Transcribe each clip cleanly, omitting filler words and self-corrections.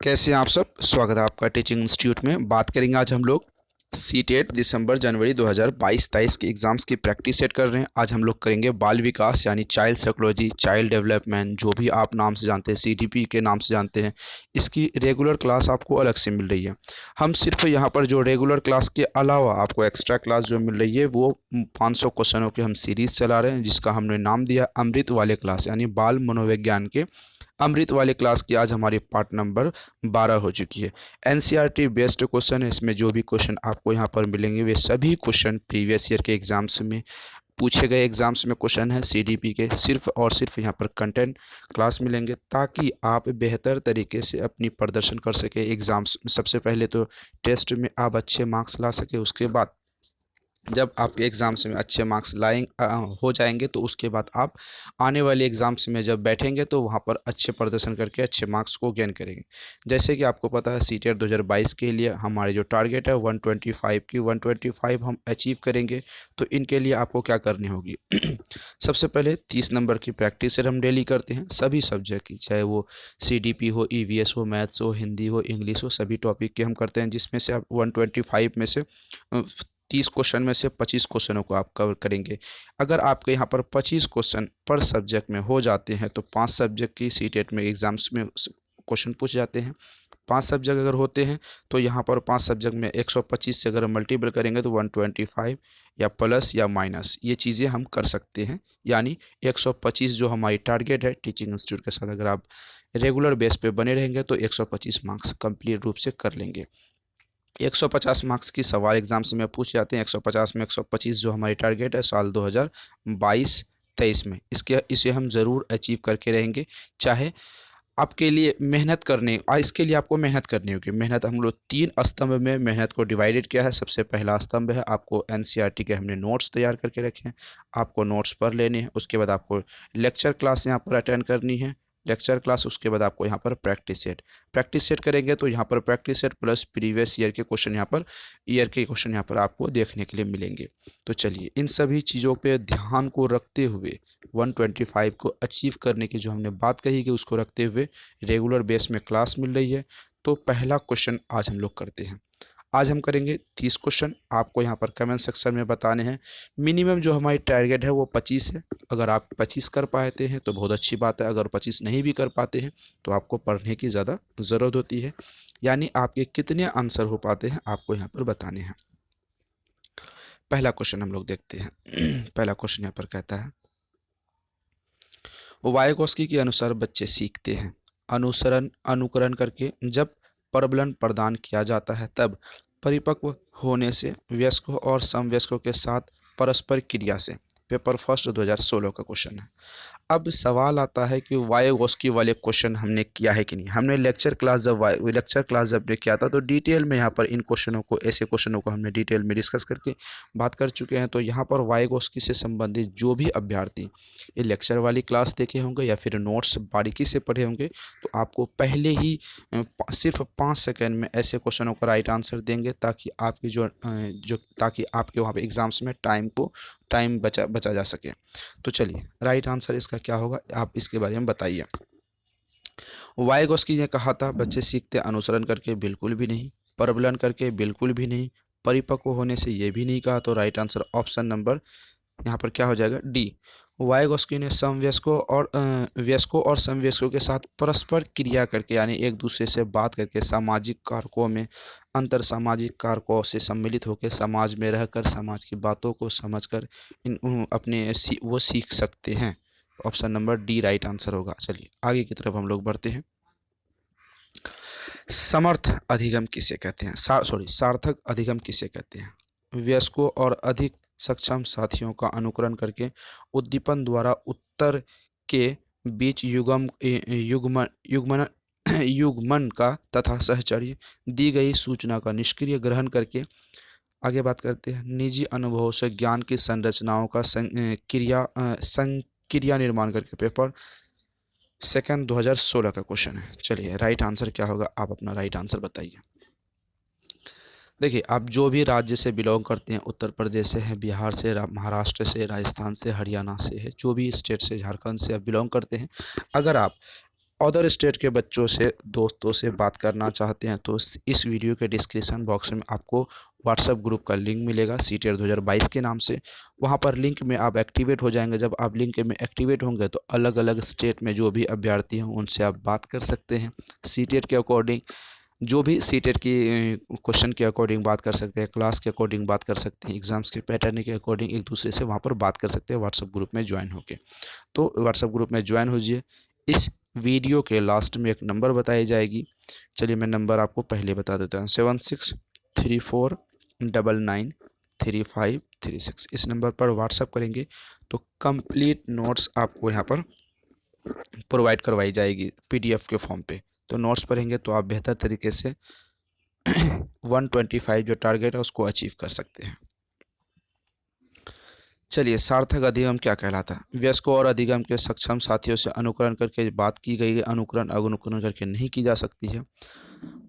कैसे हैं आप सब। स्वागत है आपका टीचिंग इंस्टीट्यूट में। बात करेंगे आज हम लोग सीटेट दिसंबर जनवरी 2022-23 के एग्ज़ाम्स की प्रैक्टिस सेट कर रहे हैं। आज हम लोग करेंगे बाल विकास यानी चाइल्ड साइकोलॉजी, चाइल्ड डेवलपमेंट, जो भी आप नाम से जानते हैं, सीडीपी के नाम से जानते हैं। इसकी रेगुलर क्लास आपको अलग से मिल रही है। हम सिर्फ यहाँ पर जो रेगुलर क्लास के अलावा आपको एक्स्ट्रा क्लास जो मिल रही है वो 500 क्वेश्चनों की हम सीरीज़ चला रहे हैं, जिसका हमने नाम दिया अमृत वाले क्लास यानी बाल मनोविज्ञान के अमृत वाले क्लास की आज हमारी पार्ट नंबर 12 हो चुकी है। एनसीईआरटी बेस्ड क्वेश्चन है। इसमें जो भी क्वेश्चन आपको यहाँ पर मिलेंगे वे सभी क्वेश्चन प्रीवियस ईयर के एग्जाम्स में पूछे गए एग्जाम्स में क्वेश्चन है। सीडीपी के सिर्फ और सिर्फ यहाँ पर कंटेंट क्लास मिलेंगे ताकि आप बेहतर तरीके से अपनी प्रदर्शन कर सके एग्जाम्स। सबसे पहले तो टेस्ट में आप अच्छे मार्क्स ला सके, उसके बाद जब आपके एग्ज़ाम्स में अच्छे मार्क्स हो जाएंगे तो उसके बाद आप आने वाले एग्ज़ाम्स में जब बैठेंगे तो वहाँ पर अच्छे प्रदर्शन करके अच्छे मार्क्स को गेन करेंगे। जैसे कि आपको पता है सीटेट 2022 के लिए हमारे जो टारगेट है 125 की 125 हम अचीव करेंगे। तो इनके लिए आपको क्या करनी होगी सबसे पहले 30 नंबर की प्रैक्टिस हम डेली करते हैं सभी सब्जेक्ट की, चाहे वो सीडीपी हो, ईवीएस हो, मैथ्स हो, हिंदी हो, इंग्लिश हो, सभी टॉपिक के हम करते हैं, जिसमें से आप 125 में से 30 क्वेश्चन में से 25 क्वेश्चनों को आप कवर करेंगे। अगर आपके यहाँ पर 25 क्वेश्चन पर सब्जेक्ट में हो जाते हैं तो 5 सब्जेक्ट की सीटेट में एग्ज़ाम्स में क्वेश्चन पूछ जाते हैं। 5 सब्जेक्ट अगर होते हैं तो यहाँ पर 5 सब्जेक्ट में 125 से अगर मल्टीपल करेंगे तो 125 या प्लस या माइनस ये चीज़ें हम कर सकते हैं। यानी 125 जो हमारी टारगेट है टीचिंग इंस्टीट्यूट के साथ अगर आप रेगुलर बेस पे बने रहेंगे तो 125 मार्क्स कंप्लीट रूप से कर लेंगे। 150 मार्क्स की सवाल एग्जाम्स में पूछ जाते हैं। 150 में 125 जो हमारी टारगेट है साल 2022-23 में, इसे हम ज़रूर अचीव करके रहेंगे। चाहे आपके लिए मेहनत करने इसके लिए आपको मेहनत करनी होगी। मेहनत हम लोग 3 स्तंभ में मेहनत को डिवाइडेड किया है। सबसे पहला स्तंभ है आपको एनसीईआरटी के हमने नोट्स तैयार करके रखे हैं, आपको नोट्स पढ़ लेने हैं। उसके बाद आपको लेक्चर क्लास यहाँ पर अटेंड करनी है, लेक्चर क्लास। उसके बाद आपको यहाँ पर प्रैक्टिस सेट करेंगे तो यहाँ पर practice set plus previous year के क्वेश्चन यहाँ पर आपको देखने के लिए मिलेंगे। तो चलिए इन सभी चीज़ों पे ध्यान को रखते हुए 125 को अचीव करने की जो हमने बात कही कि उसको रखते हुए रेगुलर बेस में क्लास मिल रही है। तो पहला क्वेश्चन आज हम लोग करते हैं। आज हम करेंगे 30 क्वेश्चन। आपको यहाँ पर कमेंट सेक्शन में बताने हैं। मिनिमम जो हमारी टारगेट है वो 25 है। अगर आप 25 कर पाते हैं तो बहुत अच्छी बात है, अगर 25 नहीं भी कर पाते हैं तो आपको पढ़ने की ज़्यादा ज़रूरत होती है। यानी आपके कितने आंसर हो पाते हैं आपको यहाँ पर बताने हैं। पहला क्वेश्चन हम लोग देखते हैं। पहला क्वेश्चन यहाँ पर कहता है वायगोस्की के अनुसार बच्चे सीखते हैं अनुकरण करके। जब प्रबलन प्रदान किया जाता है तब परिपक्व होने से वयस्कों और समवयस्कों के साथ परस्पर क्रिया से। पेपर फर्स्ट 2016 का क्वेश्चन है। अब सवाल आता है कि वायगोस्की वाले क्वेश्चन हमने किया है कि नहीं। हमने लेक्चर क्लास जब किया था तो डिटेल में यहाँ पर इन क्वेश्चनों को ऐसे क्वेश्चनों को हमने डिटेल में डिस्कस करके बात कर चुके हैं। तो यहाँ पर वायगोस्की से संबंधित जो भी अभ्यर्थी ये लेक्चर वाली क्लास देखे होंगे या फिर नोट्स बारीकी से पढ़े होंगे तो आपको पहले ही सिर्फ 5 सेकेंड में ऐसे क्वेश्चनों का राइट आंसर देंगे ताकि आपकी ताकि आपके वहाँ पे एग्ज़ाम्स में टाइम बचा जा सके। तो चलिए राइट आंसर इसका क्या होगा आप इसके बारे में बताइए। वाइगोस्की ने कहा था बच्चे सीखते अनुसरण करके, बिल्कुल भी नहीं। प्रबलन करके, बिल्कुल भी नहीं। परिपक्व होने से, ये भी नहीं कहा। तो राइट आंसर ऑप्शन नंबर यहाँ पर क्या हो जाएगा, डी। वाइगोस्की ने वयस्कों और समवयस्कों के साथ परस्पर क्रिया करके यानी एक दूसरे से बात करके सामाजिक कारकों में अंतर सामाजिक कारकों से सम्मिलित होकर समाज में रहकर समाज की बातों को समझकर वो सीख सकते हैं। Option number D right answer होगा। चलिए आगे की तरफ हम लोग बढ़ते हैं। समर्थ अधिगम किसे कहते हैं, सार्थक अधिगम किसे कहते हैं। वयस्कों और अधिक सक्षम साथियों का अनुकरण करके उद्दीपन द्वारा उत्तर के बीच युग्मन का तथा सहचर्य दी गई सूचना का निष्क्रिय ग्रहण करके। आगे बात करते हैं निजी अनुभवों से ज्ञान की संरचनाओं का संक्रिया निर्माण करके। पेपर सेकंड 2016 का क्वेश्चन है। चलिए राइट आंसर क्या होगा आप अपना राइट आंसर बताइए। देखिए आप जो भी राज्य से बिलोंग करते हैं, उत्तर प्रदेश से है, बिहार से, महाराष्ट्र से, राजस्थान से, हरियाणा से है, जो भी स्टेट से, झारखंड से आप बिलोंग करते हैं, अगर आप अदर स्टेट के बच्चों से दोस्तों से बात करना चाहते हैं तो इस वीडियो के डिस्क्रिप्शन बॉक्स में आपको व्हाट्सएप ग्रुप का लिंक मिलेगा सीटेट 2022 के नाम से। वहां पर लिंक में आप एक्टिवेट हो जाएंगे। जब आप लिंक में एक्टिवेट होंगे तो अलग अलग स्टेट में जो भी अभ्यर्थी हैं उनसे आप बात कर सकते हैं सीटेट के अकॉर्डिंग। जो भी सीटेट की क्वेश्चन के अकॉर्डिंग बात कर सकते हैं, क्लास के अकॉर्डिंग बात कर सकते हैं, एग्जाम्स के पैटर्न के अकॉर्डिंग एक दूसरे से वहाँ पर बात कर सकते हैं व्हाट्सएप ग्रुप में ज्वाइन होकर। तो व्हाट्सएप ग्रुप में ज्वाइन होइए। इस वीडियो के लास्ट में एक नंबर बताई जाएगी। चलिए मैं नंबर आपको पहले बता देता हूँ, 7634993536। इस नंबर पर व्हाट्सएप करेंगे तो कंप्लीट नोट्स आपको यहाँ पर प्रोवाइड करवाई जाएगी पीडीएफ के फॉर्म पे। तो नोट्स पढ़ेंगे तो आप बेहतर तरीके से 125 जो टारगेट है उसको अचीव कर सकते हैं। चलिए, सार्थक अधिगम क्या कहलाता है? वयस्कों और अधिगम के सक्षम साथियों से अनुकरण करके बात की गई है, अनुकरण अवनुकरण करके नहीं की जा सकती है।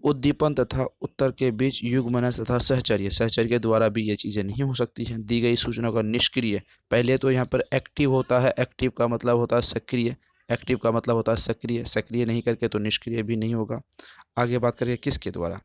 उद्दीपन तथा उत्तर के बीच युग्मनस तथा सहचर्य, सहचर्य के द्वारा भी ये चीज़ें नहीं हो सकती हैं। दी गई सूचना का निष्क्रिय, पहले तो यहाँ पर एक्टिव होता है, एक्टिव का मतलब होता है सक्रिय, एक्टिव का मतलब होता है सक्रिय, सक्रिय नहीं करके तो निष्क्रिय भी नहीं होगा। आगे बात करें किसके द्वारा?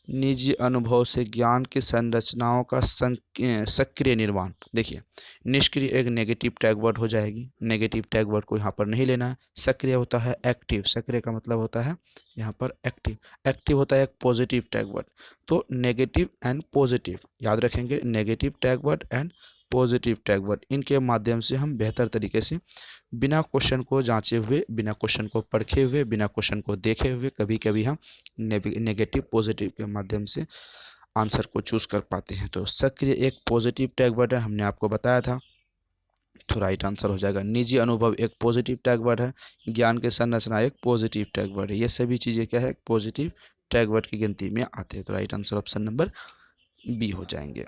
निजी अनुभव से ज्ञान की संरचनाओं का सक्रिय निर्माण। देखिए, निष्क्रिय एक नेगेटिव टैग वर्ड हो जाएगी, नेगेटिव टैग वर्ड को यहाँ पर नहीं लेना है। सक्रिय होता है एक्टिव, सक्रिय का मतलब होता है यहाँ पर एक्टिव, एक्टिव होता है एक पॉजिटिव टैग वर्ड। तो नेगेटिव एंड पॉजिटिव याद रखेंगे, negative tag word and positive tag word, इनके माध्यम से हम बेहतर तरीके से बिना क्वेश्चन को जांचे हुए, बिना क्वेश्चन को परखे हुए, बिना क्वेश्चन को देखे हुए कभी कभी हम नेगेटिव पॉजिटिव के माध्यम से आंसर को चूज कर पाते हैं। तो सक्रिय एक पॉजिटिव टैग वर्ड है, हमने आपको बताया था, तो राइट आंसर हो जाएगा। निजी अनुभव एक पॉजिटिव टैग वर्ड है, ज्ञान के संरचना एक पॉजिटिव टैग वर्ड है। ये सभी चीज़ें क्या है, पॉजिटिव टैग वर्ड की गिनती में आते हैं। तो right answer option number B हो जाएंगे।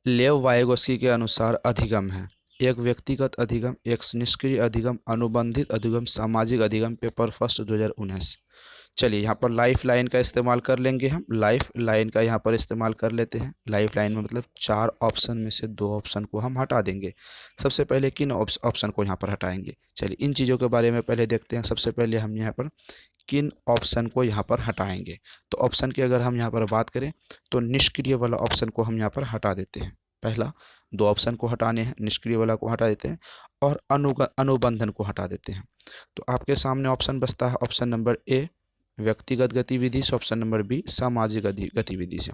लेव वाइगोस्की के अनुसार अधिगम है एक व्यक्तिगत अधिगम, एक निष्क्रिय अधिगम, अनुबंधित अधिगम, सामाजिक अधिगम। Paper first 2019। चलिए, यहाँ पर लाइफ लाइन का इस्तेमाल कर लेंगे, हम लाइफ लाइन का यहाँ पर इस्तेमाल कर लेते हैं। लाइफ लाइन में मतलब 4 ऑप्शन में से 2 ऑप्शन को हम हटा देंगे। सबसे पहले किन ऑप्शन को यहाँ पर हटाएंगे? चलिए, इन चीज़ों के बारे में पहले देखते हैं। सबसे पहले हम यहाँ पर किन ऑप्शन को यहाँ पर हटाएंगे। तो ऑप्शन की अगर हम यहाँ पर बात करें तो निष्क्रिय वाला ऑप्शन को हम यहाँ पर हटा देते हैं। पहला 2 ऑप्शन को हटाने हैं, निष्क्रिय वाला को हटा देते हैं और अनुबंधन को हटा देते हैं। तो आपके सामने ऑप्शन बचता है ऑप्शन नंबर ए व्यक्तिगत गतिविधि से, ऑप्शन नंबर बी सामाजिक गतिविधि से।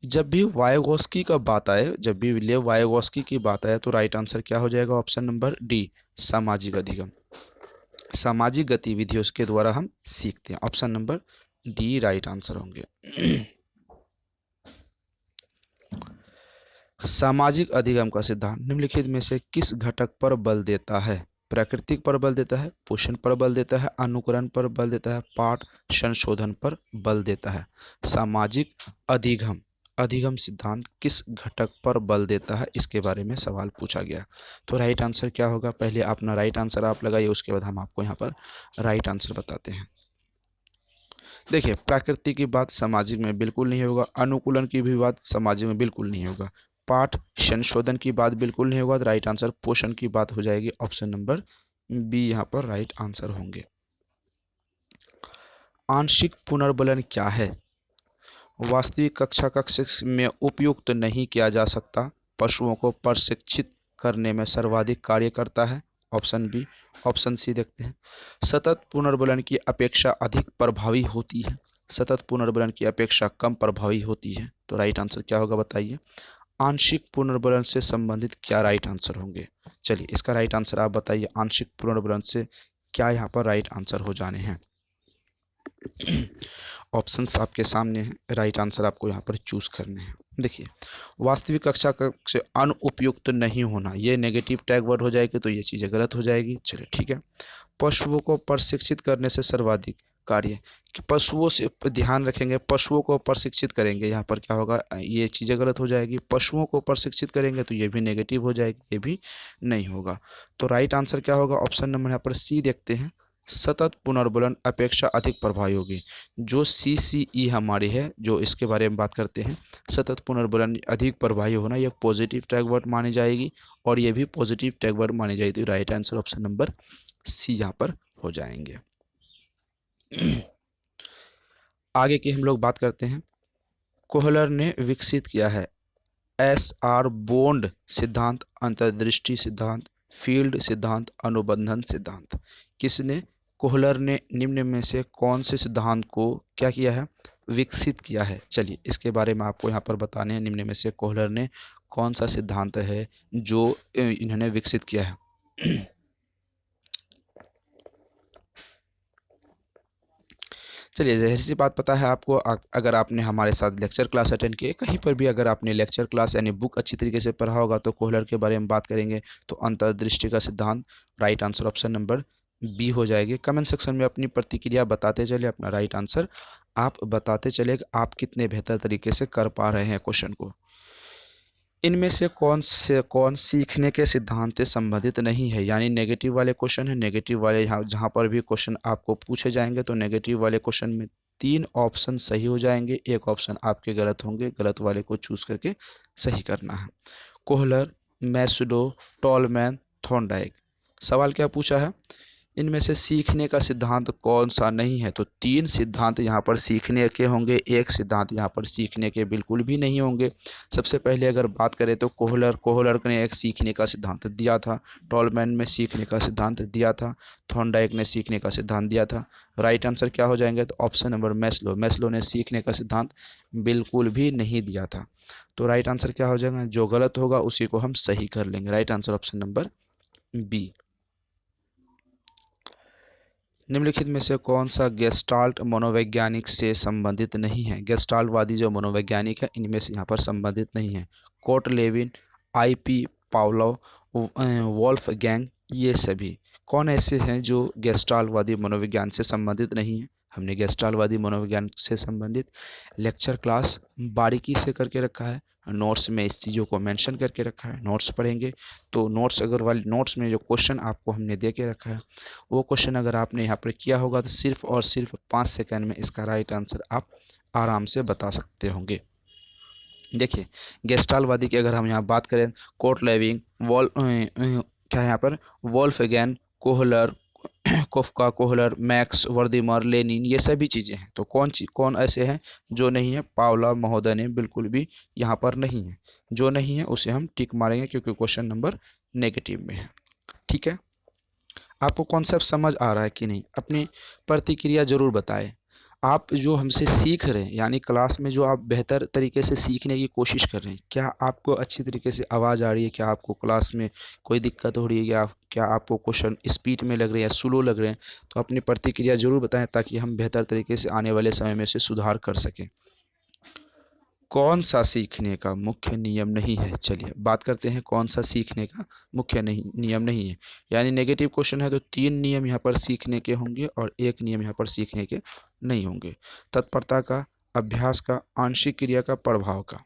जब भी वाइगोस्की का बात आए, जब भी लेव वाइगोस्की की बात आए तो राइट आंसर क्या हो जाएगा? ऑप्शन नंबर डी सामाजिक अधिगम। सामाजिक गतिविधियों के द्वारा हम सीखते हैं, option number D right answer होंगे। सामाजिक अधिगम का सिद्धांत निम्नलिखित में से किस घटक पर बल देता है? प्राकृतिक पर बल देता है, पोषण पर बल देता है, अनुकरण पर बल देता है, पाठ संशोधन पर बल देता है। सामाजिक अधिगम, अधिगम सिद्धांत किस घटक पर बल देता है, इसके बारे में सवाल पूछा गया। तो राइट आंसर क्या होगा? पहले अपना राइट आंसर आप लगाइए, उसके बाद हम आपको यहाँ पर राइट आंसर बताते हैं। देखिए, प्रकृति की बात सामाजिक में बिल्कुल नहीं होगा, अनुकूलन की भी बात सामाजिक में बिल्कुल नहीं होगा, पाठ संशोधन की बात बिल्कुल नहीं होगा। तो राइट आंसर पोषण की बात हो जाएगी, ऑप्शन नंबर बी यहाँ पर राइट आंसर होंगे। आंशिक पुनर्बलन क्या है? वास्तविक कक्षा कक्ष में उपयुक्त नहीं किया जा सकता, पशुओं को प्रशिक्षित करने में सर्वाधिक कार्य करता है, ऑप्शन बी। ऑप्शन सी देखते हैं, सतत पुनर्बलन की अपेक्षा अधिक प्रभावी होती है, सतत पुनर्बलन की अपेक्षा कम प्रभावी होती है। तो राइट आंसर क्या होगा बताइए? आंशिक पुनर्बलन से संबंधित क्या राइट आंसर होंगे? चलिए, इसका राइट आंसर आप बताइए, आंशिक पुनर्बलन से क्या यहाँ पर राइट आंसर हो जाने हैं? ऑप्शंस आपके सामने हैं, राइट आंसर आपको यहाँ पर चूज करने हैं। देखिए, वास्तविक कक्षा कक्ष अनुपयुक्त नहीं होना, ये नेगेटिव टैग वर्ड हो जाएगी, तो ये चीज़ें गलत हो जाएगी। चलिए ठीक है। पशुओं को प्रशिक्षित करने से सर्वाधिक कार्य, कि पशुओं से ध्यान रखेंगे, पशुओं को प्रशिक्षित करेंगे, यहाँ पर क्या होगा? ये चीज़ें गलत हो जाएगी। पशुओं को प्रशिक्षित करेंगे तो ये भी नेगेटिव हो जाएगी, ये भी नहीं होगा। तो राइट आंसर क्या होगा? ऑप्शन नंबर यहाँ पर सी देखते हैं, सतत पुनर्बलन अपेक्षा अधिक प्रभावी होगी। जो CCE हमारी है, जो इसके बारे में बात करते हैं, सतत पुनर्बलन अधिक प्रभावी होना, यह पॉजिटिव टैग वर्ड मानी जाएगी और ये भी पॉजिटिव टैग वर्ड मानी जाएगी। तो right answer option number C यहाँ पर हो जाएंगे। आगे की हम लोग बात करते हैं। कोहलर ने विकसित किया है SR बॉन्ड सिद्धांत, अंतर्दृष्टि सिद्धांत, फील्ड सिद्धांत, अनुबंधन सिद्धांत। किसने? कोहलर ने निम्न में से कौन से सिद्धांत को क्या किया है? विकसित किया है। चलिए इसके बारे में आपको यहाँ पर बताने हैं। निम्न में से कोहलर ने कौन सा सिद्धांत है जो इन्होंने विकसित किया है? चलिए जैसी सी बात पता है आपको, अगर आपने हमारे साथ लेक्चर क्लास अटेंड किए, कहीं पर भी अगर आपने लेक्चर क्लास यानी बुक अच्छी तरीके से पढ़ा होगा तो कोहलर के बारे में बात करेंगे। तो अंतर्दृष्टि का सिद्धांत, right answer option number B हो जाएगी। कमेंट सेक्शन में अपनी प्रतिक्रिया बताते चले, अपना राइट आंसर आप बताते चले कि आप कितने बेहतर तरीके से कर पा रहे हैं क्वेश्चन को। इनमें से कौन सीखने के सिद्धांत से संबंधित नहीं है, यानी नेगेटिव वाले क्वेश्चन है। नेगेटिव वाले जहाँ पर भी क्वेश्चन आपको पूछे जाएंगे तो नेगेटिव वाले क्वेश्चन में 3 ऑप्शन सही हो जाएंगे, 1 ऑप्शन आपके गलत होंगे। गलत वाले को चूज करके सही करना है। कोहलर, मैसुडो, टॉलमैन, थॉर्नडाइक। सवाल क्या पूछा है? इनमें से सीखने का सिद्धांत कौन सा नहीं है? तो 3 सिद्धांत यहाँ पर सीखने के होंगे, 1 सिद्धांत यहाँ पर सीखने के बिल्कुल भी नहीं होंगे। सबसे पहले अगर बात करें तो कोहलर ने एक सीखने का सिद्धांत दिया था, टॉलमैन में सीखने का सिद्धांत दिया था, थॉर्नडाइक ने सीखने का सिद्धांत दिया था। राइट आंसर क्या हो जाएंगे? तो ऑप्शन नंबर मैस्लो ने सीखने का सिद्धांत बिल्कुल भी नहीं दिया था। तो राइट आंसर क्या हो जाएगा? जो गलत होगा उसी को हम सही कर लेंगे। Right answer option number B. निम्नलिखित में से कौन सा गेस्टाल्ट मनोवैज्ञानिक से संबंधित नहीं है? गेस्टाल्टवादी जो मनोवैज्ञानिक है इनमें से यहाँ पर संबंधित नहीं है। Kurt Lewin, IP Pavlov, Wolfgang, ये सभी कौन ऐसे हैं जो गेस्टाल्टवादी मनोविज्ञान से संबंधित नहीं है? हमने गेस्टाल्टवादी मनोविज्ञान से संबंधित लेक्चर क्लास बारीकी से करके रखा है, नोट्स में इस चीज़ों को मेंशन करके रखा है। नोट्स पढ़ेंगे तो नोट्स में जो क्वेश्चन आपको हमने दे के रखा है वो क्वेश्चन अगर आपने यहाँ पर किया होगा तो सिर्फ और सिर्फ 5 सेकंड में इसका राइट आंसर आप आराम से बता सकते होंगे। देखिए गेस्टाल्टवादी की अगर हम यहाँ बात करें, कोर्ट लेविंग, क्या है यहाँ पर, Wolfgang, Kohler, Koffka, Kohler, Max Wertheimer, Lenin, ये सभी चीज़ें हैं। तो कौन ऐसे हैं जो नहीं है? पावला महोदय ने बिल्कुल भी यहाँ पर नहीं है। जो नहीं है उसे हम टिक मारेंगे क्योंकि क्वेश्चन नंबर नेगेटिव में है। ठीक है, आपको कॉन्सेप्ट समझ आ रहा है कि नहीं? अपनी प्रतिक्रिया ज़रूर बताएं। आप जो हमसे सीख रहे हैं यानी क्लास में जो आप बेहतर तरीके से सीखने की कोशिश कर रहे हैं, क्या आपको अच्छी तरीके से आवाज़ आ रही है? क्या आपको क्लास में कोई दिक्कत हो रही है या क्या आपको क्वेश्चन स्पीड में लग रहे हैं या स्लो लग रहे हैं? तो अपनी प्रतिक्रिया ज़रूर बताएं ताकि हम बेहतर तरीके से आने वाले समय में से सुधार कर सकें। कौन सा सीखने का मुख्य नियम नहीं है? चलिए बात करते हैं कौन सा सीखने का मुख्य नियम नहीं है। यानी नेगेटिव क्वेश्चन है तो 3 नियम यहाँ पर सीखने के होंगे और 1 नियम यहाँ पर सीखने के नहीं होंगे। तत्परता का, अभ्यास का, आंशिक क्रिया का, प्रभाव का।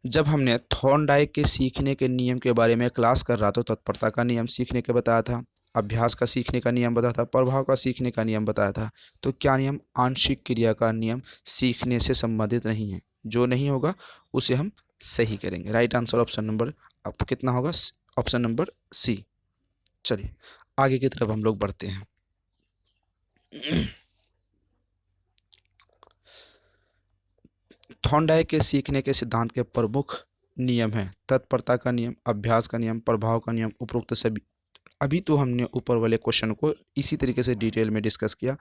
जब हमने थॉर्नडाइक के सीखने के नियम के बारे में क्लास कर रहा था, तत्परता का नियम सीखने के बताया था, अभ्यास का सीखने का नियम बताया था, प्रभाव का सीखने का नियम बताया था। तो क्या नियम? आंशिक क्रिया का नियम सीखने से संबंधित नहीं है। जो नहीं होगा उसे हम सही करेंगे। राइट आंसर ऑप्शन नंबर आपको कितना होगा? Option number C. चलिए आगे की तरफ हम लोग बढ़ते हैं। थॉर्नडाइक के सीखने के सिद्धांत के प्रमुख नियम हैं तत्परता का नियम, अभ्यास का नियम, प्रभाव का नियम, उपरोक्त सभी। अभी तो हमने ऊपर वाले क्वेश्चन को इसी तरीके से डिटेल में डिस्कस किया।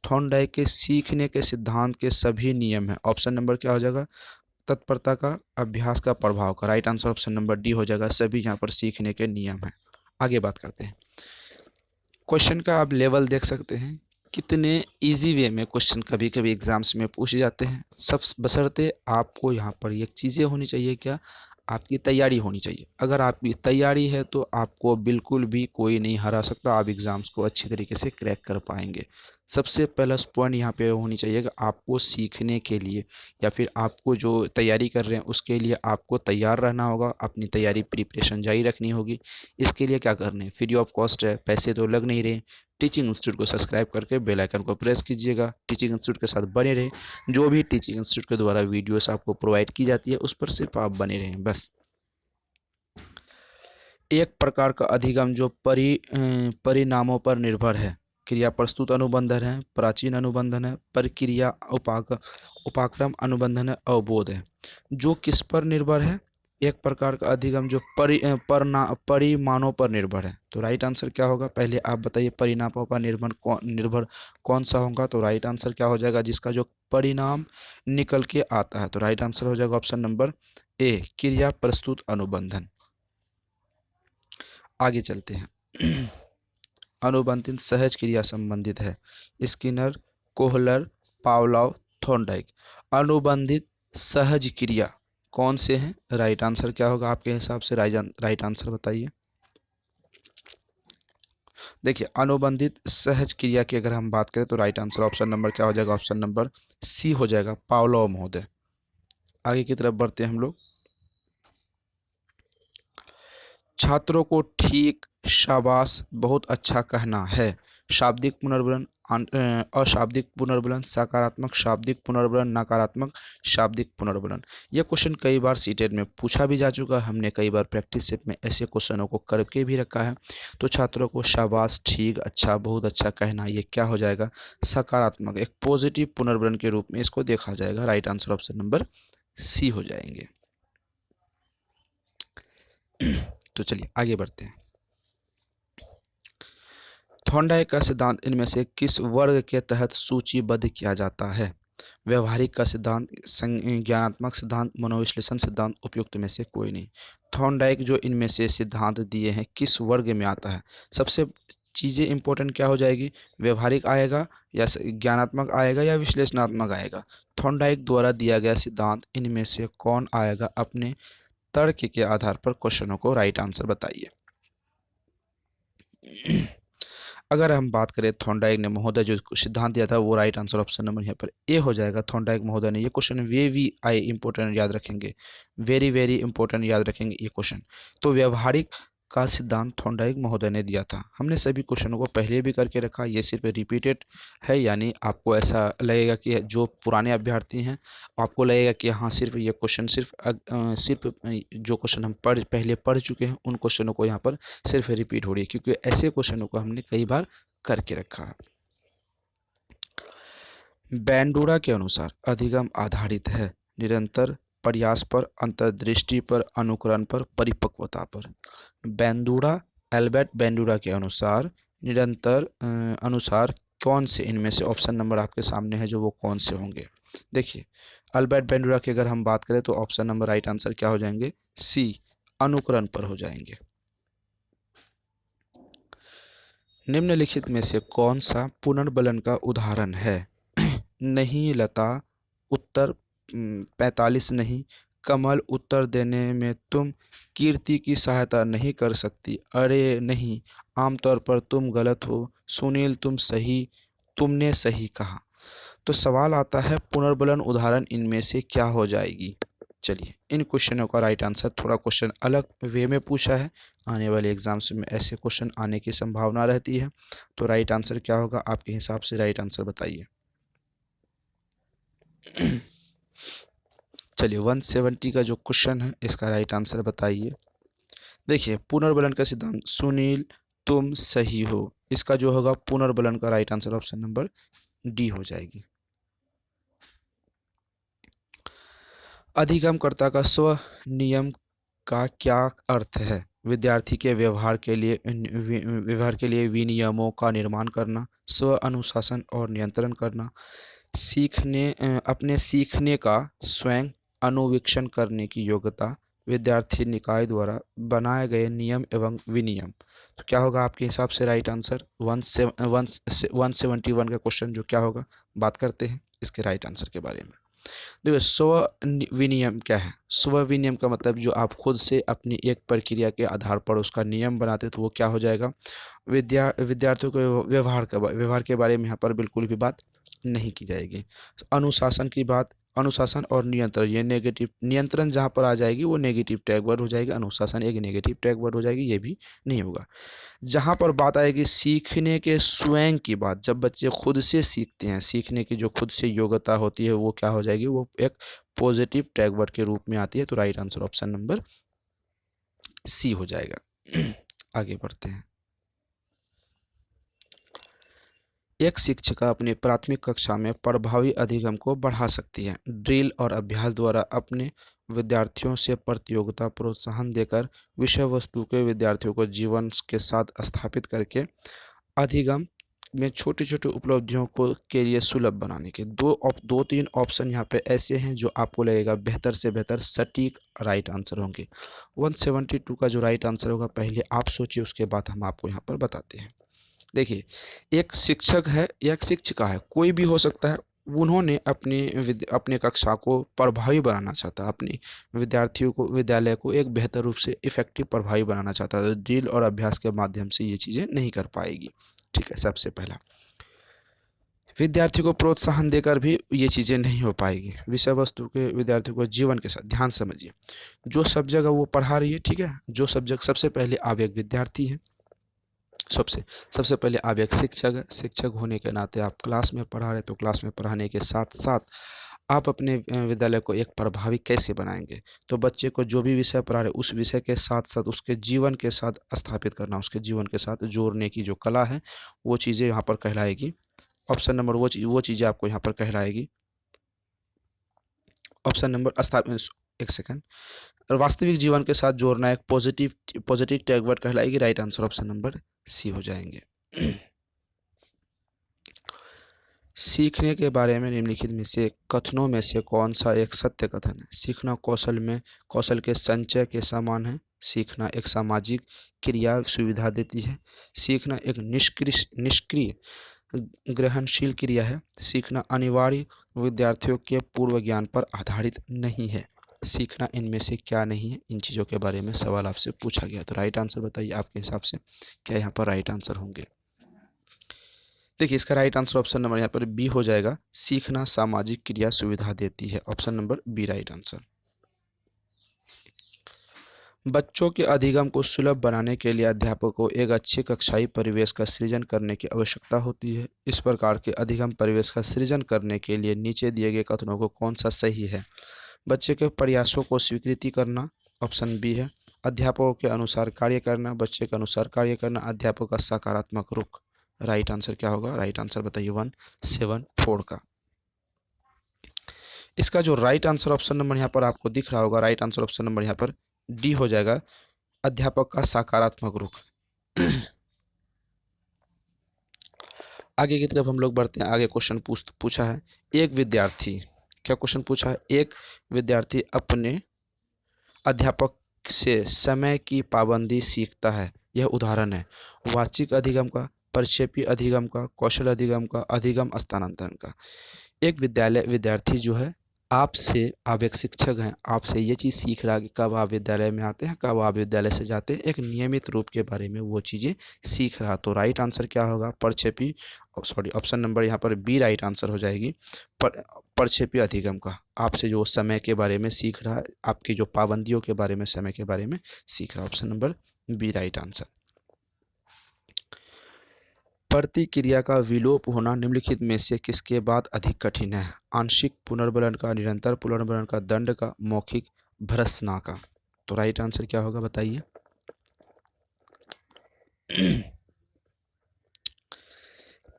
थॉर्नडाइक के सीखने के सिद्धांत के सभी नियम हैं। ऑप्शन नंबर क्या हो जाएगा? तत्परता का, अभ्यास का, प्रभाव का। Right answer option number D हो जाएगा। सभी यहाँ पर सीखने के नियम हैं। आगे बात करते हैं। क्वेश्चन का आप लेवल देख सकते हैं कितने इजी वे में क्वेश्चन कभी कभी एग्जाम्स में पूछे जाते हैं। सब बशर्ते आपको यहाँ पर ये चीज़ें होनी चाहिए, क्या? आपकी तैयारी होनी चाहिए। अगर आपकी तैयारी है तो आपको बिल्कुल भी कोई नहीं हरा सकता, आप एग्ज़ाम्स को अच्छी तरीके से क्रैक कर पाएंगे। सबसे प्लस पॉइंट यहाँ पे होनी चाहिए कि आपको सीखने के लिए या फिर आपको जो तैयारी कर रहे हैं उसके लिए आपको तैयार रहना होगा, अपनी तैयारी प्रिपरेशन जारी रखनी होगी। इसके लिए क्या करना है, फ्री ऑफ कॉस्ट है, पैसे तो लग नहीं रहे। टीचिंग इंस्टीट्यूट को सब्सक्राइब करके बेल आइकन को प्रेस कीजिएगा, टीचिंग इंस्टीट्यूट के साथ बने रहें। जो भी टीचिंग इंस्टीट्यूट के द्वारा वीडियोस आपको प्रोवाइड की जाती है उस पर सिर्फ आप बने रहें बस। एक प्रकार का अधिगम जो परिणामों पर निर्भर है। क्रिया प्रस्तुत अनुबंधन है, प्राचीन अनुबंधन है, प्रक्रिया उपाक्रम अनुबंधन है, अवबोध है। जो किस पर निर्भर है, एक प्रकार का अधिगम जो परिमाणों पर निर्भर है। तो राइट आंसर क्या होगा, पहले आप बताइए परिणामों पर निर्भर कौन सा होगा। तो राइट आंसर क्या हो जाएगा, जिसका जो परिणाम निकल के आता है। तो राइट आंसर हो जाएगा ऑप्शन नंबर ए, क्रिया प्रस्तुत अनुबंधन। आगे चलते हैं। अनुबंधित सहज क्रिया संबंधित है, स्किनर, कोहलर, पावलोव, थॉर्नडाइक। अनुबंधित सहज क्रिया कौन से हैं, राइट आंसर क्या होगा आपके हिसाब से, राइट आंसर बताइए। देखिए अनुबंधित सहज क्रिया की अगर हम बात करें तो राइट आंसर ऑप्शन नंबर क्या हो जाएगा, ऑप्शन नंबर सी हो जाएगा, पावलोव महोदय। आगे की तरफ बढ़ते हैं हम लोग। छात्रों को ठीक, शाबाश, बहुत अच्छा कहना है। शाब्दिक पुनर्वलन, अशाब्दिक पुनर्वलन, सकारात्मक शाब्दिक पुनर्वलन, नकारात्मक शाब्दिक पुनर्वलन। यह क्वेश्चन कई बार सीटेट में पूछा भी जा चुका है, हमने कई बार प्रैक्टिस सेट में ऐसे क्वेश्चनों को करके भी रखा है। तो छात्रों को शाबाश, ठीक, अच्छा, बहुत अच्छा कहना, ये क्या हो जाएगा, सकारात्मक, एक पॉजिटिव पुनर्वलन के रूप में इसको देखा जाएगा। Right answer option number C हो जाएंगे। तो चलिए आगे बढ़ते हैं। थॉर्नडाइक का सिद्धांत इनमें से किस वर्ग के तहत सूचीबद्ध किया जाता है। व्यवहारिक का सिद्धांत, संज्ञानात्मक सिद्धांत, मनोविश्लेषण सिद्धांत, उपयुक्त में से कोई नहीं। थॉर्नडाइक जो इनमें से सिद्धांत दिए हैं किस वर्ग में आता है, सबसे चीज़ें इंपॉर्टेंट क्या हो जाएगी, व्यवहारिक आएगा या ज्ञानात्मक आएगा या विश्लेषणात्मक आएगा। थॉर्नडाइक द्वारा दिया गया सिद्धांत इनमें से कौन आएगा, अपने तर्क के आधार पर क्वेश्चनों को राइट आंसर बताइए। अगर हम बात करें थॉर्नडाइक ने महोदय जो सिद्धांत दिया था वो राइट आंसर ऑप्शन नंबर यहाँ पर ए हो जाएगा। थॉर्नडाइक महोदय ने, ये क्वेश्चन वे वी आई इंपॉर्टेंट याद रखेंगे, वेरी वेरी इंपॉर्टेंट याद रखेंगे ये क्वेश्चन। तो व्यवहारिक का सिद्धांत थॉर्नडाइक महोदय ने दिया था। हमने सभी क्वेश्चनों को पहले भी करके रखा, ये सिर्फ रिपीटेड है, यानी आपको ऐसा लगेगा कि जो पुराने अभ्यर्थी हैं आपको लगेगा कि हाँ सिर्फ ये क्वेश्चन सिर्फ जो क्वेश्चन हम पहले पढ़ चुके हैं उन क्वेश्चनों को यहाँ पर सिर्फ रिपीट हो रही है, क्योंकि ऐसे क्वेश्चनों को हमने कई बार करके रखा है। बैंडूरा के अनुसार अधिगम आधारित है निरंतर प्रयास पर, अंतर्दृष्टि पर, अनुकरण पर, परिपक्वता पर। बैंडूरा, एल्बर्ट बैंडूरा के अनुसार निरंतर अनुसार कौन से इनमें से ऑप्शन नंबर आपके सामने है जो वो कौन से होंगे। देखिए अल्बर्ट बैंडूरा की अगर हम बात करें तो ऑप्शन नंबर राइट आंसर क्या हो जाएंगे, सी, अनुकरण पर हो जाएंगे। निम्नलिखित में से कौन सा पुनर्बलन का उदाहरण है। नहीं लता, उत्तर 45 नहीं। कमल, उत्तर देने में तुम कीर्ति की सहायता नहीं कर सकती। अरे नहीं, आमतौर पर तुम गलत हो। सुनील तुमने सही कहा। तो सवाल आता है पुनर्बलन उदाहरण इनमें से क्या हो जाएगी। चलिए इन क्वेश्चनों का राइट आंसर, थोड़ा क्वेश्चन अलग वे में पूछा है, आने वाले एग्जाम्स में ऐसे क्वेश्चन आने की संभावना रहती है। तो राइट आंसर क्या होगा आपके हिसाब से, राइट आंसर बताइए। चलिए 170 का जो क्वेश्चन है इसका राइट आंसर बताइए। देखिए पुनर्बलन का सिद्धांत, सुनील तुम सही हो, इसका जो होगा पुनर्बलन का right answer option number D हो जाएगी। अधिगमकर्ता का स्व नियम का क्या अर्थ है। विद्यार्थी के व्यवहार के लिए विनियमों का निर्माण करना, स्व अनुशासन और नियंत्रण करना, अपने सीखने का स्वयं अनुवीक्षण करने की योग्यता, विद्यार्थी निकाय द्वारा बनाए गए नियम एवं विनियम। तो क्या होगा आपके हिसाब से राइट आंसर, 171 का क्वेश्चन जो क्या होगा, बात करते हैं इसके राइट आंसर के बारे में। देखो स्वविनियम क्या है? स्वविनियम का मतलब जो आप खुद से अपनी एक प्रक्रिया के आधार पर उसका नियम बनाते तो वो क्या हो जाएगा? विद्यार्थियों के व्यवहार के बारे में यहाँ पर बिल्कुल भी बात नहीं की जाएगी। अनुशासन की बात, अनुशासन और नियंत्रण, ये नेगेटिव, नियंत्रण जहाँ पर आ जाएगी वो नेगेटिव टैग वर्ड हो जाएगी, अनुशासन एक नेगेटिव टैग वर्ड हो जाएगी, ये भी नहीं होगा। जहाँ पर बात आएगी सीखने के स्वयं की बात, जब बच्चे खुद से सीखते हैं, सीखने की जो खुद से योग्यता होती है वो क्या हो जाएगी? वो एक पॉजिटिव टैग वर्ड के रूप में आती है। तो right answer option number C हो जाएगा। आगे बढ़ते हैं। एक शिक्षिका अपनी प्राथमिक कक्षा में प्रभावी अधिगम को बढ़ा सकती है। ड्रिल और अभ्यास द्वारा अपने विद्यार्थियों से प्रतियोगिता प्रोत्साहन देकर विषय वस्तु के विद्यार्थियों को जीवन के साथ स्थापित करके अधिगम में छोटी छोटी उपलब्धियों को के लिए सुलभ बनाने के दो तीन ऑप्शन यहाँ पे ऐसे हैं जो आपको लगेगा बेहतर से बेहतर सटीक राइट आंसर होंगे। 172 का जो राइट आंसर होगा पहले आप सोचिए, उसके बाद हम आपको यहाँ पर बताते हैं। देखिए, एक शिक्षक है, एक शिक्षिका है, कोई भी हो सकता है। उन्होंने अपने कक्षा को प्रभावी बनाना चाहता, अपनी विद्यार्थियों को, विद्यालय को एक बेहतर रूप से इफेक्टिव प्रभावी बनाना चाहता है। तो ड्रिल और अभ्यास के माध्यम से ये चीज़ें नहीं कर पाएगी। ठीक है, सबसे पहला विद्यार्थी को प्रोत्साहन देकर भी ये चीज़ें नहीं हो पाएगी। विषय वस्तु के विद्यार्थियों को जीवन के साथ, ध्यान समझिए, जो सब्जेक्ट वो पढ़ा रही है, ठीक है, जो सब्जेक्ट, सबसे पहले आप एक विद्यार्थी हैं, सबसे सबसे पहले आप एक शिक्षक है, शिक्षक होने के नाते आप क्लास में पढ़ा रहे, तो क्लास में पढ़ाने के साथ साथ आप अपने विद्यालय को एक प्रभावी कैसे बनाएंगे? तो बच्चे को जो भी विषय पढ़ा रहे उस विषय के साथ साथ उसके जीवन के साथ स्थापित करना, उसके जीवन के साथ जोड़ने की जो कला है वो चीज़ें यहाँ पर कहलाएगी। ऑप्शन नंबर वो चीज़ें आपको यहाँ पर कहलाएगी। ऑप्शन नंबर एक सेकंड, वास्तविक जीवन के साथ जोड़ना एक पॉजिटिव टैग वर्ड कहलाएगी। Right answer option number C हो जाएंगे। सीखने के बारे में निम्नलिखित में से कथनों में से कौन सा एक सत्य कथन है? सीखना कौशल के संचय के समान है। सीखना एक सामाजिक क्रिया सुविधा देती है। सीखना एक निष्क्रिय ग्रहणशील क्रिया है। सीखना अनिवार्य विद्यार्थियों के पूर्व ज्ञान पर आधारित नहीं है। सीखना इनमें से क्या नहीं है? इन चीज़ों के बारे में सवाल आपसे पूछा गया। तो राइट आंसर बताइए आपके हिसाब से क्या यहाँ पर राइट आंसर होंगे? देखिए, इसका राइट आंसर ऑप्शन नंबर यहाँ पर बी हो जाएगा। सीखना सामाजिक क्रिया सुविधा देती है। Option number B right answer. बच्चों के अधिगम को सुलभ बनाने के लिए अध्यापक को एक अच्छे कक्षाई परिवेश का सृजन करने की आवश्यकता होती है। इस प्रकार के अधिगम परिवेश का सृजन करने के लिए नीचे दिए गए कथनों को कौन सा सही है? बच्चे के प्रयासों को स्वीकृति करना, ऑप्शन बी है। अध्यापकों के अनुसार कार्य करना, बच्चे के अनुसार कार्य करना, अध्यापक का सकारात्मक रुख। राइट आंसर क्या होगा? राइट आंसर बताइए 174 का। इसका जो राइट आंसर ऑप्शन नंबर यहाँ पर आपको दिख रहा होगा, राइट आंसर ऑप्शन नंबर यहाँ पर डी हो जाएगा, अध्यापक का सकारात्मक रुख। आगे की तरफ हम लोग बढ़ते हैं। आगे क्वेश्चन पूछा है, एक विद्यार्थी, क्या क्वेश्चन पूछा है? एक विद्यार्थी अपने अध्यापक से समय की पाबंदी सीखता है। यह उदाहरण है वाचिक अधिगम का, प्रक्षेपी अधिगम का, कौशल अधिगम का, अधिगम स्थानांतरण का। एक विद्यार्थी जो है आपसे, आप एक शिक्षक हैं, आपसे ये चीज़ सीख रहा है कि कब आप विद्यालय में आते हैं, कब आप विद्यालय से जाते हैं, एक नियमित रूप के बारे में वो चीज़ें सीख रहा। तो राइट आंसर क्या होगा? प्रक्षेपी, सॉरी, ऑप्शन नंबर यहाँ पर बी राइट आंसर हो जाएगी। प्रक्षेपी अधिगम का, आपसे जो समय के बारे में सीख रहा है, आपकी जो पाबंदियों के बारे में, समय के बारे में सीख रहा है। Option number B right answer. प्रतिक्रिया का विलोप होना निम्नलिखित में से किसके बाद अधिक कठिन है? आंशिक पुनर्वलन का, निरंतर पुनर्वलन का, दंड का, मौखिक भर्त्सना का। तो राइट आंसर क्या होगा बताइए?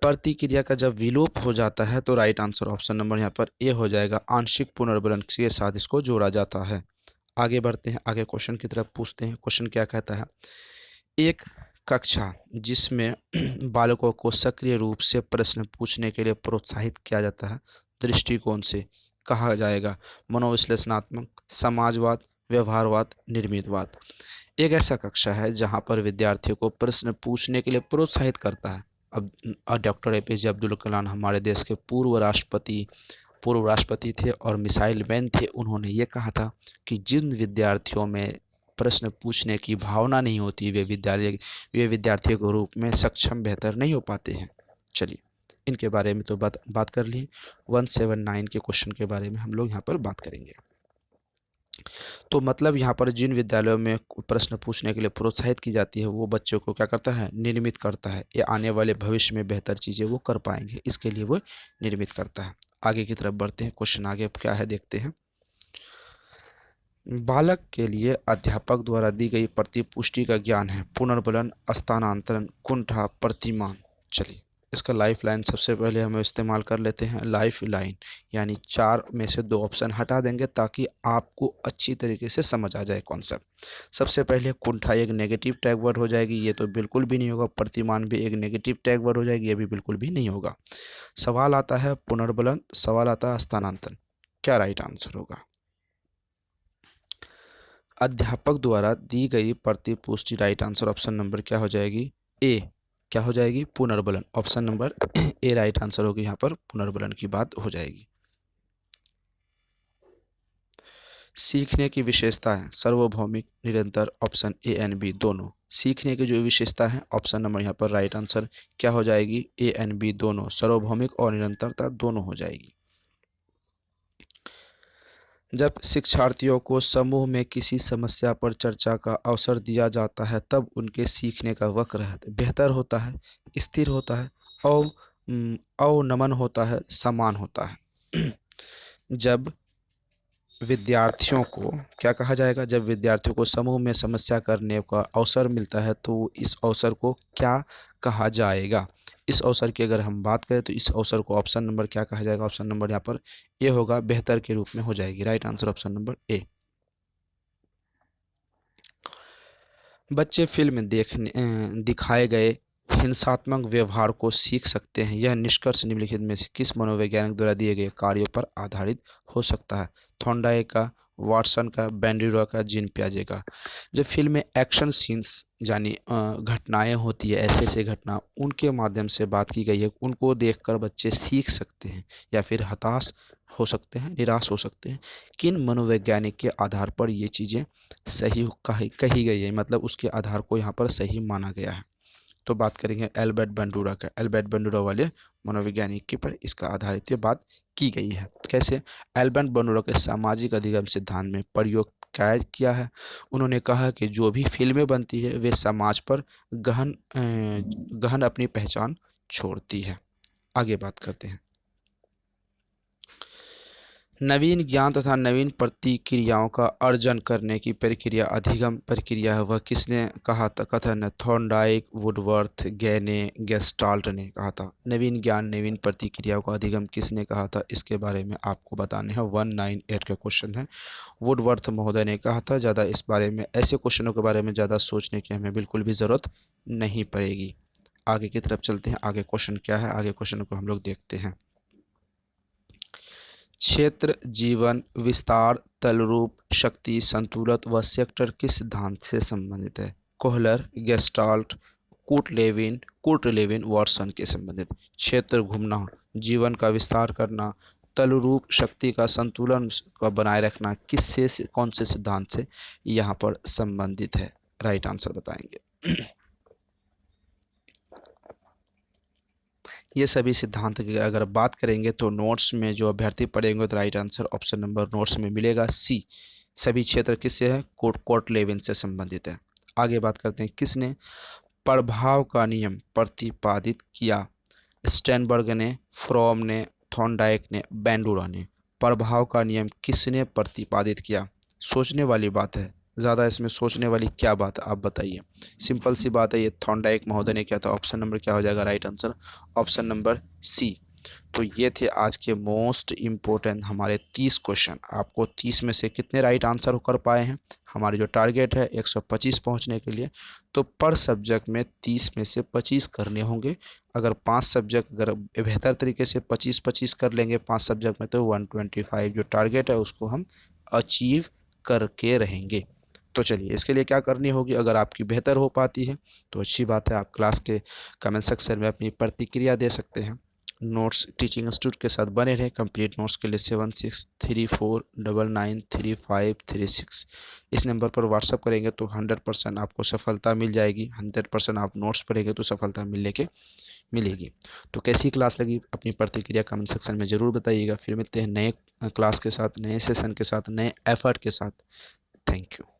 प्रतिक्रिया का जब विलोप हो जाता है तो राइट आंसर ऑप्शन नंबर यहाँ पर ए हो जाएगा। आंशिक पुनर्वलन के साथ इसको जोड़ा जाता है। आगे बढ़ते हैं, आगे क्वेश्चन की तरफ पूछते हैं। क्वेश्चन क्या कहता है? एक कक्षा जिसमें बालकों को सक्रिय रूप से प्रश्न पूछने के लिए प्रोत्साहित किया जाता है दृष्टिकोण से कहा जाएगा मनोविश्लेषणात्मक, समाजवाद, व्यवहारवाद, निर्मितवाद। एक ऐसा कक्षा है जहां पर विद्यार्थियों को प्रश्न पूछने के लिए प्रोत्साहित करता है। अब डॉक्टर APJ अब्दुल कलाम हमारे देश के पूर्व राष्ट्रपति पूर्व राष्ट्रपति थे और मिसाइल मैन थे, उन्होंने ये कहा था कि जिन विद्यार्थियों में प्रश्न पूछने की भावना नहीं होती वे विद्यार्थियों के रूप में सक्षम बेहतर नहीं हो पाते हैं। चलिए, इनके बारे में तो बात कर ली। 179 के क्वेश्चन के बारे में हम लोग यहाँ पर बात करेंगे। तो मतलब यहाँ पर जिन विद्यालयों में प्रश्न पूछने के लिए प्रोत्साहित की जाती है, वो बच्चों को क्या करता है, निर्मित करता है। ये आने वाले भविष्य में बेहतर चीज़ें वो कर पाएंगे, इसके लिए वो निर्मित करता है। आगे की तरफ बढ़ते हैं, क्वेश्चन आगे क्या है देखते हैं। बालक के लिए अध्यापक द्वारा दी गई प्रतिपुष्टि का ज्ञान है पुनर्बलन, स्थानांतरण, कुंठा, प्रतिमान। चलिए, इसका लाइफ लाइन सबसे पहले हम इस्तेमाल कर लेते हैं। लाइफ लाइन यानी 4 में से 2 ऑप्शन हटा देंगे ताकि आपको अच्छी तरीके से समझ आ जाए कॉन्सेप्ट। सबसे पहले कुंठा एक नेगेटिव टैग वर्ड हो जाएगी, ये तो बिल्कुल भी नहीं होगा। प्रतिमान भी एक नेगेटिव टैग वर्ड हो जाएगी, ये भी बिल्कुल भी नहीं होगा। सवाल आता है पुनर्बलन, सवाल आता है स्थानांतरण। क्या राइट आंसर होगा? अध्यापक द्वारा दी गई प्रतिपुष्टि राइट आंसर ऑप्शन नंबर क्या हो जाएगी? ए। क्या हो जाएगी? पुनर्बलन। Option number A right answer होगी। यहाँ पर पुनर्बलन की बात हो जाएगी। सीखने की विशेषता है सार्वभौमिक, निरंतर, ऑप्शन ए एंड बी दोनों। सीखने की जो विशेषता है ऑप्शन नंबर यहाँ पर राइट आंसर क्या हो जाएगी? ए एंड बी दोनों, सार्वभौमिक और निरंतरता दोनों हो जाएगी। जब शिक्षार्थियों को समूह में किसी समस्या पर चर्चा का अवसर दिया जाता है तब उनके सीखने का वक्र बेहतर होता है, स्थिर होता है, अवनमन होता है, समान होता है। जब विद्यार्थियों को क्या कहा जाएगा? जब विद्यार्थियों को समूह में समस्या करने का अवसर मिलता है तो इस अवसर को क्या कहा जाएगा? इस अवसर की अगर हम बात करें तो इस अवसर को ऑप्शन नंबर क्या कहा जाएगा? ऑप्शन नंबर यहाँ पर ए होगा, बेहतर के रूप में हो जाएगी। राइट आंसर ऑप्शन नंबर ए। बच्चे फिल्म दिखाए गए हिंसात्मक व्यवहार को सीख सकते हैं। यह निष्कर्ष निम्नलिखित में से किस मनोवैज्ञानिक द्वारा दिए गए कार्यों पर आधारित हो सकता है? थॉर्नडाइक का, वाटसन का, बेंड्यूरा का, जीन पियाजे का। जब फिल्म में एक्शन सीन्स यानी घटनाएं होती है, ऐसे ऐसे घटना उनके माध्यम से बात की गई है, उनको देखकर बच्चे सीख सकते हैं या फिर हताश हो सकते हैं, निराश हो सकते हैं। किन मनोवैज्ञानिक के आधार पर ये चीज़ें सही कही गई है, मतलब उसके आधार को यहाँ पर सही माना गया है? तो बात करेंगे एल्बर्ट बेंडूरा का। एल्बर्ट बेंडूरा वाले मनोवैज्ञानिक के पर इसका आधारित ये बात की गई है। कैसे? एल्बर्ट बेंडूरा के सामाजिक अधिगम सिद्धांत में प्रयोग क्या किया है? उन्होंने कहा कि जो भी फिल्में बनती है वे समाज पर गहन अपनी पहचान छोड़ती है। आगे बात करते हैं। नवीन ज्ञान तथा नवीन प्रतिक्रियाओं का अर्जन करने की प्रक्रिया अधिगम प्रक्रिया है, वह किसने कहा था? कथन है थॉर्नडाइक, वुडवर्थ, गैने, गेस्टाल्ट ने कहा था। नवीन ज्ञान नवीन प्रतिक्रियाओं का अधिगम किसने कहा था? इसके बारे में आपको बताने हैं। 198 का क्वेश्चन है। वुडवर्थ महोदय ने कहा था। ज़्यादा इस बारे में, ऐसे क्वेश्चनों के बारे में ज़्यादा सोचने की हमें बिल्कुल भी ज़रूरत नहीं पड़ेगी। आगे की तरफ चलते हैं। आगे क्वेश्चन क्या है? आगे क्वेश्चन को हम लोग देखते हैं। क्षेत्र, जीवन, विस्तार, तलरूप, शक्ति, संतुलन व सेक्टर किस सिद्धांत से संबंधित है? Kohler, gestalt, Kurt Lewin, Watson के संबंधित। क्षेत्र घूमना, जीवन का विस्तार करना, तलरूप शक्ति का संतुलन का बनाए रखना किससे कौन से सिद्धांत से यहाँ पर संबंधित है? राइट आंसर बताएंगे। ये सभी सिद्धांत की अगर बात करेंगे तो नोट्स में जो अभ्यर्थी पढ़ेंगे तो right answer option number notes में मिलेगा सी। सभी क्षेत्र किससे है? कोर्ट लेविन से संबंधित है। आगे बात करते हैं। किसने प्रभाव का नियम प्रतिपादित किया? स्टेनबर्ग ने, फ्रॉम ने, थॉर्नडाइक ने, बेंडूरा ने। प्रभाव का नियम किसने प्रतिपादित किया? सोचने वाली बात है, ज़्यादा इसमें सोचने वाली क्या बात है आप बताइए। सिंपल सी बात है, ये थॉर्नडाइक महोदय ने किया था। ऑप्शन नंबर क्या हो जाएगा? Right answer option number C. तो ये थे आज के मोस्ट इम्पोर्टेंट हमारे 30 क्वेश्चन। आपको 30 में से कितने राइट आंसर कर पाए हैं? हमारी जो टारगेट है 125 पहुंचने के लिए, तो पर सब्जेक्ट में 30 में से 25 करने होंगे। अगर 5 सब्जेक्ट अगर बेहतर तरीके से 25-25 कर लेंगे 5 सब्जेक्ट में, तो 125 जो टारगेट है उसको हम अचीव करके रहेंगे। तो चलिए, इसके लिए क्या करनी होगी? अगर आपकी बेहतर हो पाती है तो अच्छी बात है, आप क्लास के कमेंट सेक्शन में अपनी प्रतिक्रिया दे सकते हैं। नोट्स टीचिंग इंस्टीट्यूट के साथ बने रहें। कंप्लीट नोट्स के लिए 7634993536 इस नंबर पर व्हाट्सअप करेंगे तो 100% आपको सफलता मिल जाएगी। 100% आप नोट्स पढ़ेंगे तो सफलता मिलेगी। तो कैसी क्लास लगी अपनी प्रतिक्रिया कमेंट सेक्शन में ज़रूर बताइएगा। फिर मिलते हैं नए क्लास के साथ, नए सेशन के साथ, नए एफर्ट के साथ। Thank you.